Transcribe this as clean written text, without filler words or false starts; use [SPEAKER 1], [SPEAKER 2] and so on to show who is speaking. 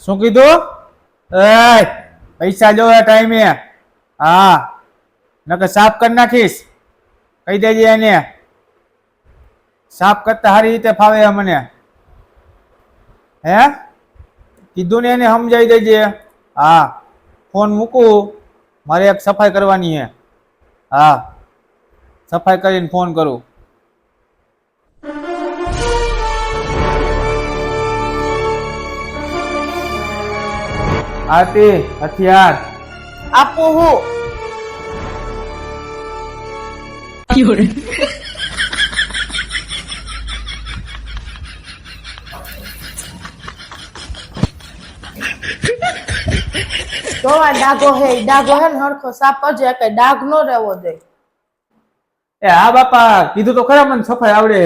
[SPEAKER 1] શું કીધું? એ પૈસા જો ટાઈમે. હા નકર સાફ કરી નાખીશ. કહી દેજે એને સાફ કરતા સારી રીતે ફાવે મને. હે કીધું ને એને સમજાઈ દેજે. હા ફોન મૂકું, મારે એક સફાઈ કરવાની છે. હા સફાઈ કરીને ફોન કરું. આરતી હથિયાર
[SPEAKER 2] આપું હું જોવા ડાઘો હે ને હરખો સાફ કરજે કે ડાઘ નો રહેવો દે.
[SPEAKER 1] એ હા બાપા કીધું તો ખરા મને સફાઈ આવડે.